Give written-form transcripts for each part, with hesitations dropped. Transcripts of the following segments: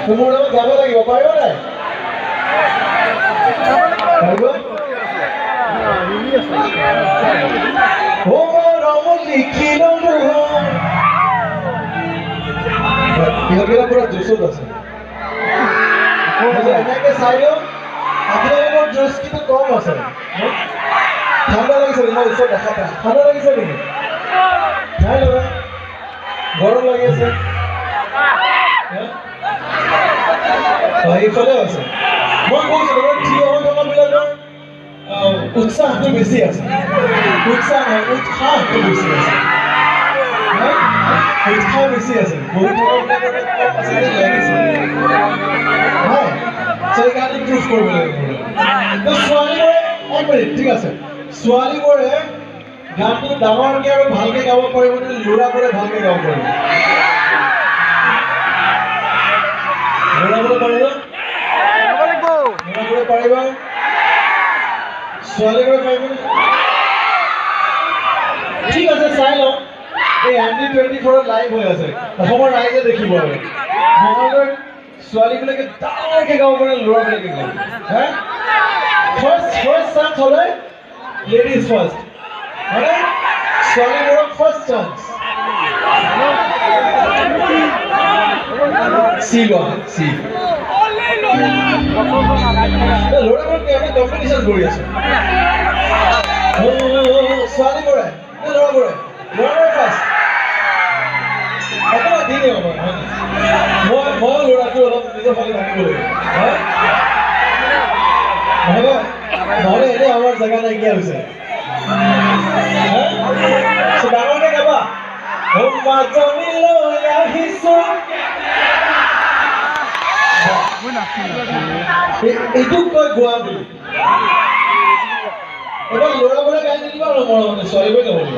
মোৰ লগত যাব লাগিব পাৰিব নাই সিহঁতবিলাক পুৰা জোচত আছে এনেকে চাই দিওঁ আপোনালোকৰ জোচ কিন্তু কম আছে ঠাণ্ডা লাগিছে নেকি মই ওচৰত দেখা পাই ঠাণ্ডা লাগিছে নেকি নাই লগা গৰম লাগি আছে এইফালে আছে মই কৈছোঁ থিয় হৈ থকাবিলাকৰ উৎসাহটো বেছি আছে উৎসাহটো বেছি আছে উৎসাহ বেছি আছে বহি থকাবিলাকৰ কম আছে যেন লাগিছে হয় সেইকাৰণে প্ৰুফ কৰিব লাগিব ছোৱালীবোৰে এক মিনিট ঠিক আছে ছোৱালীবোৰে গানটো ডাঙৰকৈ আৰু ভালকৈ গাব পাৰিব নে ল'ৰাবোৰে ভালকৈ গাব পাৰিব ল'ৰাবোৰে পাৰিব ল'ৰাবোৰে পাৰিব ছোৱালীবোৰে পাৰিব ঠিক আছে চাই লওঁ এই MD24 লাইভ হৈ আছে অসমৰ ৰাইজে দেখিব আৰু মঙলদৈৰ ছোৱালীবিলাকে ডাঙৰকৈ গাব পাৰে ল'ৰাবিলাকে গাব হা ফাৰ্ষ্ট চান্স হ'লে লেডিজ ফাৰ্ষ্ট হয়নে ছোৱালীবোৰক ফাৰ্ষ্ট চান্স চি লোৱা চি ল'ৰাবোৰক আমি কম্পিটিশ্যন কৰি আছোঁ ছোৱালীবোৰে ল'ৰাবোৰে ফাৰ্ষ্ট অকণমান দিনে হ'ব মই ল'ৰাটো অলপ নিজৰ ফালে থাকিব লাগিব নহ'লে এনেই আমাৰ জেগা নাইকিয়া হৈছে ডাঙৰকৈ গাবা মাজনীলৈ আহিছোঁ এইটোক কয় গোৱা বুলি এবাৰ ল'ৰাবোৰে গাই নিদিবা আৰু মৰমতে ছোৱালীবোৰে গাব লাগিব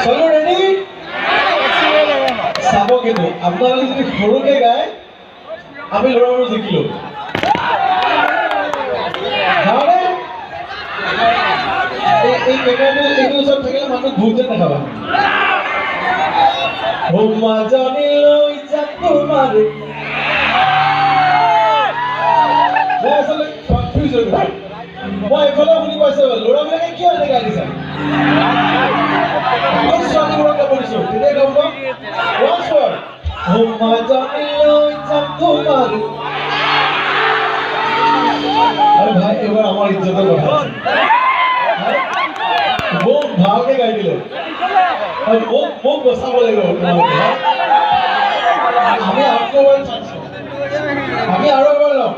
ছোৱালী ৰেডি চাব কিন্তু আপোনালোকে যদি সৰুকৈ গায় আমি ল'ৰাবোৰ জিকিলোঁ এই কেমেৰাটো এইটো ওচৰত থাকিলে মানুহ ভূত যেন দেখাবা মাজনীলৈ যাম তোমাৰ মই আচলতে কনফিউজ হৈ গৈছোঁ মই এইফালে শুনি পাইছোঁ ল'ৰাবিলাকে কিয় এনেকৈ গাই দিছে ছোৱালীবোৰক গাব দিছোঁ তেতিয়া গাব মাজনীলৈ যাম তোমাৰ আৰু ভাই এইবাৰ আমাৰ ইজ্জতৰ কথা আছে মোক ভালকৈ গাই দিলে মোক বচাব লাগিব আমি আকৌ এবাৰ চান্স আমি আৰু এবাৰ লওঁ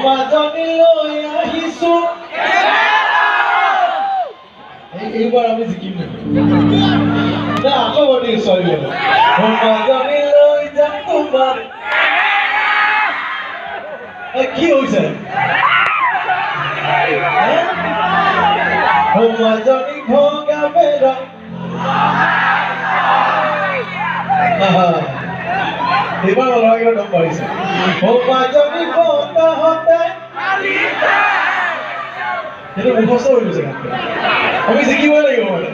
মাজনীলৈ আহিছোঁ এইবাৰ আমি জিকিম না আকৌ বাৰ ছোৱালীবিলাকক মাজনীলৈ যাম তোমাৰ কি হৈছে মাজনী ভগা বেৰা এইবাৰ ল'ৰাকেইটা দম পাৰিছে মাজনী বতাহতে সেইটো মুখস্থ হৈ গৈছে আমি জিকিবই লাগিব মানে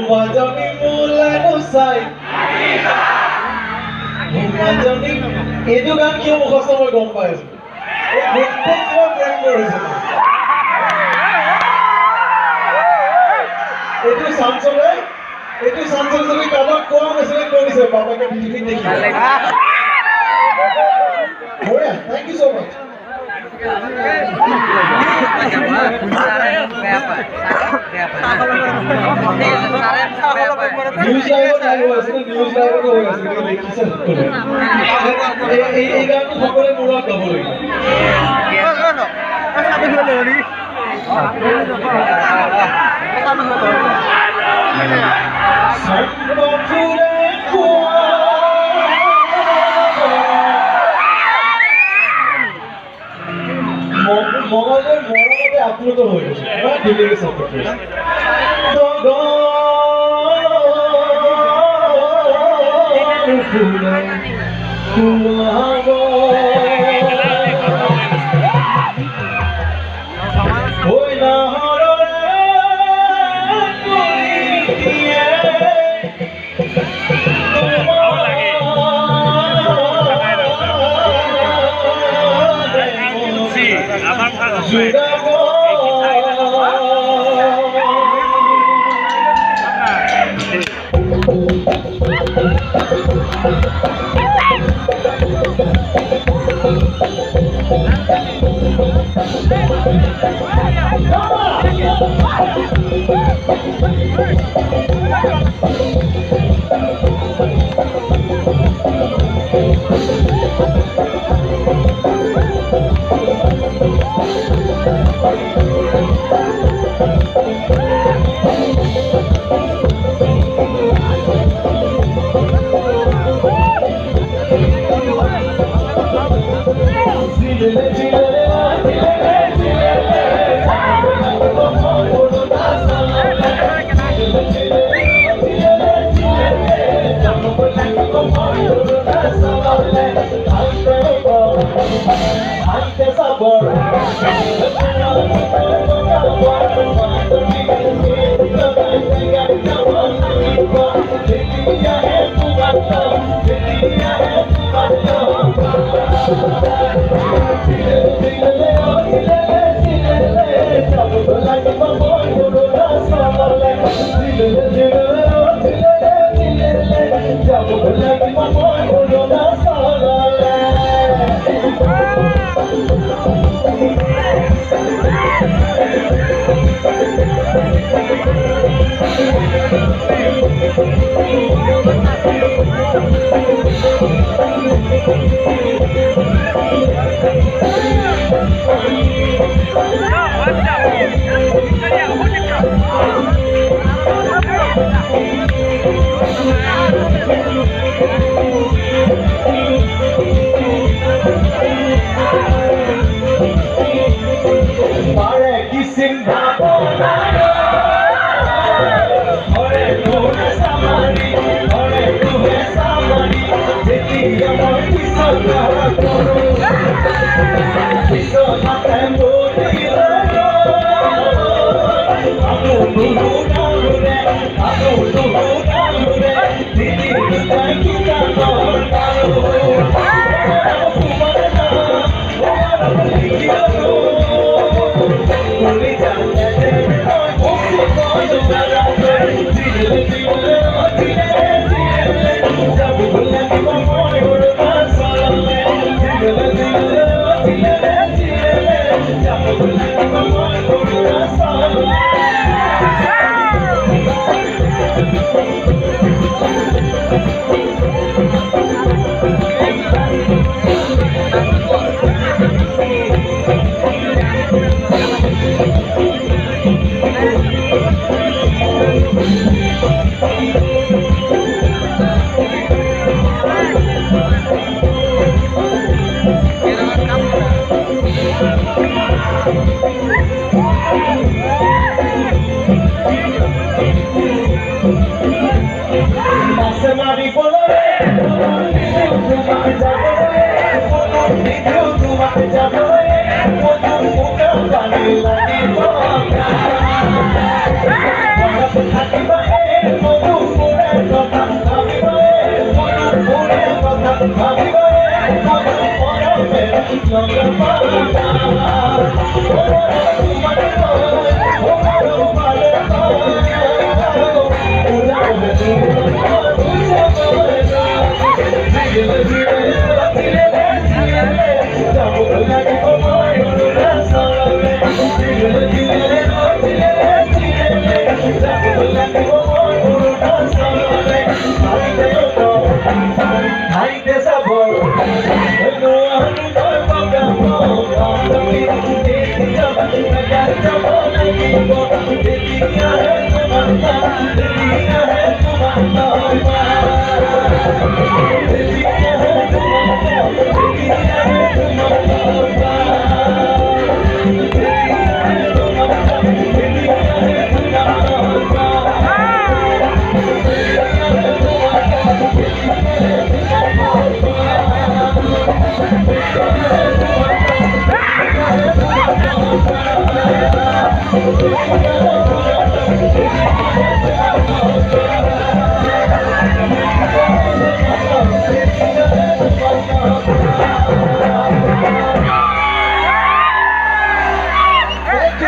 মাজনী মোলৈ নোচাই মাজনী এইটো গান কিয় মুখস্থ মই গম পাই আছো এইটো চাঞ্চলে যদি কাৰোবাক কোৱা মেছেজ কৰি দিছে বাবাকে পৃথিৱীত দেখি বঢ়িয়া thank you so' much news লাইভত আহিব আছে নিউজ লাইভত হৈ আছে দেখিছে এই গানটো সকলোৱে মূৰত গাব লাগিব মঙলদৈৰ মৰমতে আপ্লুত হৈ গৈছে ইমান ধুনীয়াকৈ চাপৰ্ট কৰিছে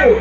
ইউ